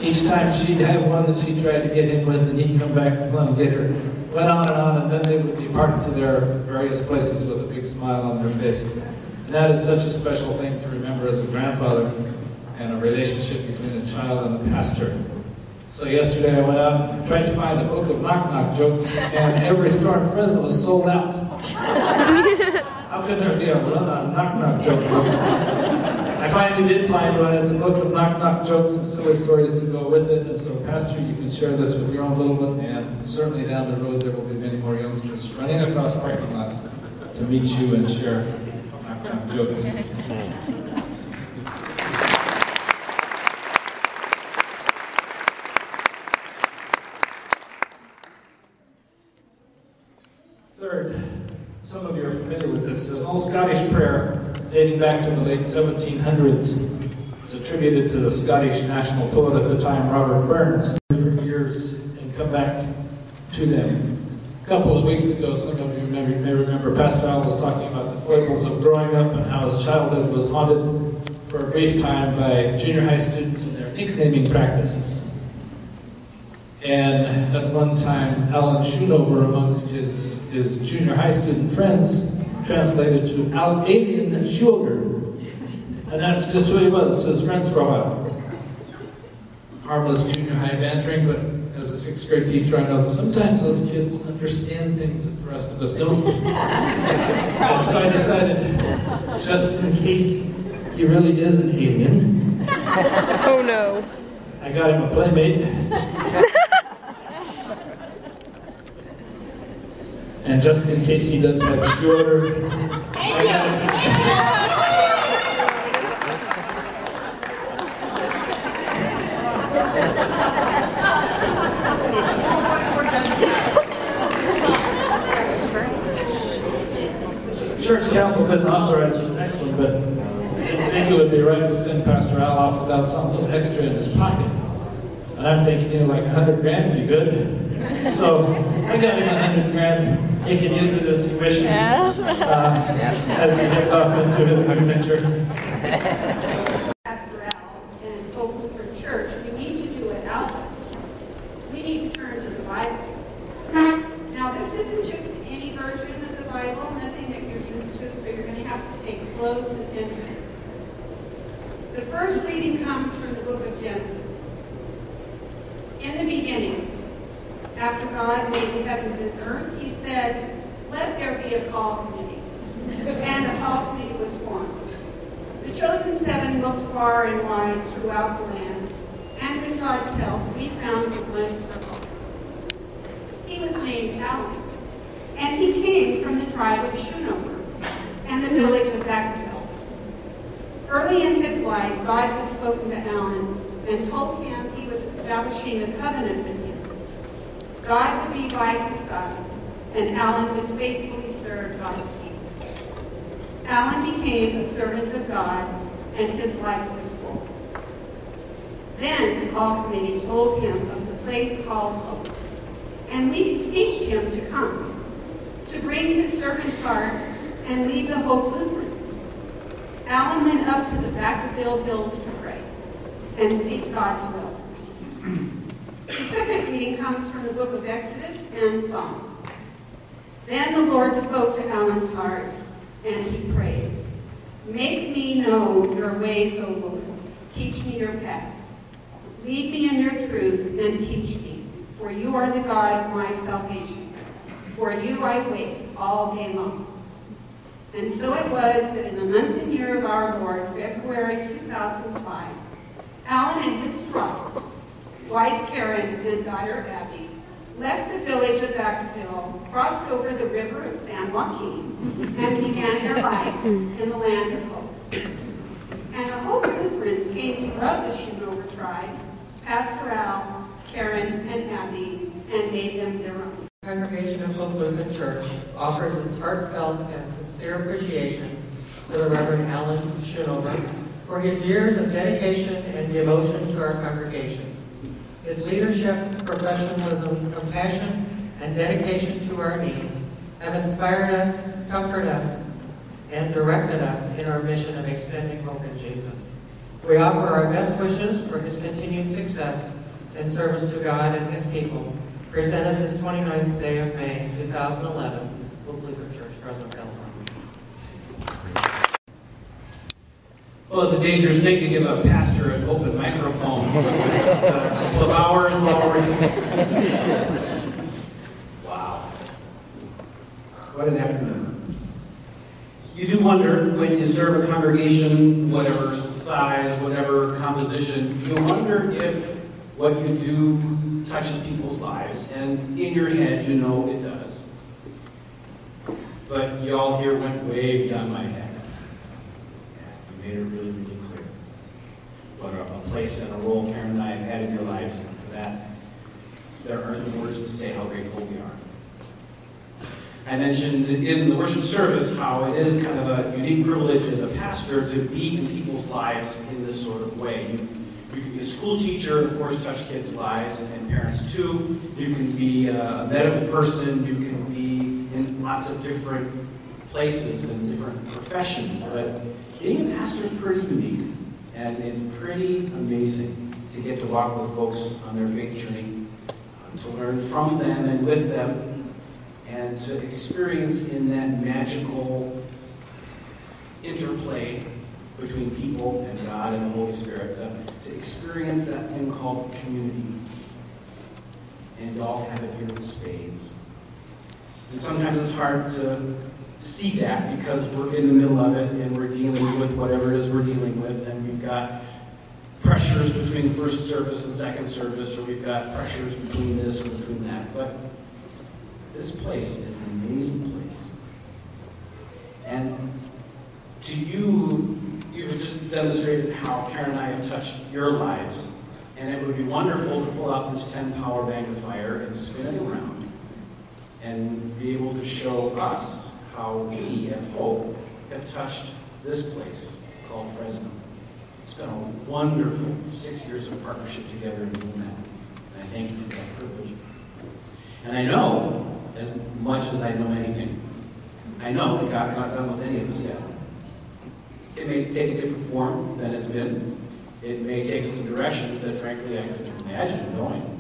Each time she'd have one that she tried to get him with, and he'd come back and get her. Went on, and then they would depart to their various places with a big smile on their face. And that is such a special thing to remember as a grandfather, and a relationship between a child and a pastor. So yesterday I went out and tried to find a book of knock-knock jokes, and every store in Fresno was sold out. How could there be a run on knock-knock joke books? I finally did find one. It's a book of knock-knock jokes and silly stories to go with it. And so, Pastor, you can share this with your own little one, and certainly down the road there will be many more youngsters running across parking lots to meet you and share knock-knock jokes. Third, some of you are familiar with this. There's an old Scottish prayer dating back to the late 1700s. It's attributed to the Scottish national poet at the time, Robert Burns. For years and come back to them. A couple of weeks ago, some of you may remember Pastor Allen was talking about the foibles of growing up and how his childhood was haunted for a brief time by junior high students and their nicknaming practices. And at one time, Allen Schoonover, amongst his junior high student friends, translated to alien sugar. And that's just what he was to his friends for a while. Harmless junior high bantering, but as a 6th grade teacher, I know that sometimes those kids understand things that the rest of us don't. And so I decided, just in case he really is an alien. Oh no. I got him a playmate. And just in case he does have sugar, I got him some. Church council didn't authorize this next one, but I didn't think it would be right to send Pastor Al off without some little extra in his pocket. And I'm thinking, like $100 grand would be good. So I got him $100 grand. He can use it as he wishes as he gets off into his new venture. Pastor Al and Hope Lutheren Church, we need to do it outlets. We need to turn to the Bible. Now, this isn't just any version of the Bible, nothing that you're used to, so you're going to have to pay close attention. The first reading comes from the book of Genesis. In the beginning, after God made the heavens and earth, he said, "Let there be a call committee." And a call committee was formed. The chosen 7 looked far and wide throughout the land, and with God's help, we found the one for hope. He was named Allen, and he came from the tribe of Schoonover and the village of Vacaville. Early in his life, God had spoken to Allen and told him he was establishing a covenant with him. God would be by his side, and Allen would faithfully serve God's people. Allen became a servant of God, and his life was full. Then the call committee told him of the place called Hope, and we beseeched him to come, to bring his servant's heart and lead the Hope Lutherans. Allen went up to the Vacaville Hills to pray and seek God's will. The second reading comes from the book of Exodus and Psalms. Then the Lord spoke to Allen's heart, and he prayed, "Make me know your ways, O Lord. Teach me your paths. Lead me in your truth and teach me, for you are the God of my salvation. For you I wait all day long." And so it was that in the month and year of our Lord, February 2005, Allen and his tribe, wife Karen and daughter Abby, left the village of Vacaville, crossed over the river of San Joaquin, and began their life in the land of hope. And the Hope Lutherans came to love the Schoonover tribe, Pastor Al, Karen, and Abby, and made them their own. The congregation of Hope Lutheren Church offers its heartfelt and sincere appreciation to the Reverend Allen Schoonover for his years of dedication and devotion to our congregation. His leadership, professionalism, compassion, and dedication to our needs have inspired us, comforted us, and directed us in our mission of extending hope in Jesus. We offer our best wishes for his continued success and service to God and his people. Presented this 29th day of May, 2011, Hope Lutheren Church, Fresno, California. Well, it's a dangerous thing to give a pastor an open microphone. It's a couple of hours already. Wow. What an afternoon. You do wonder, when you serve a congregation, whatever size, whatever composition, you wonder if what you do touches people's lives, and in your head, you know it does. But y'all here went way beyond my head. You made it really, really clear what a place and a role Karen and I have had in your lives, and for that, there aren't words to say how grateful we are. I mentioned in the worship service how it is kind of a unique privilege as a pastor to be in people's lives in this sort of way. You can be a school teacher, of course, touch kids' lives, and parents too. You can be a medical person. You can be in lots of different places and different professions. But being a pastor is pretty unique, and it's pretty amazing to get to walk with folks on their faith journey, to learn from them and with them, and to experience in that magical interplay between people and God and the Holy Spirit, to experience that thing called community. And y'all have it here in spades. And sometimes it's hard to see that because we're in the middle of it and we're dealing with whatever it is we're dealing with, and we've got pressures between first service and second service, or we've got pressures between this or between that. But this place is an amazing place. And to you, you have just demonstrated how Karen and I have touched your lives. And it would be wonderful to pull out this 10-power magnifier and spin it around and be able to show us how we at Hope have touched this place called Fresno. It's been a wonderful 6 years of partnership together in doing that. And I thank you for that privilege. And I know, as much as I know anything, I know that God's not done with any of us yet. It may take a different form than it's been. It may take us in directions that, frankly, I couldn't imagine going.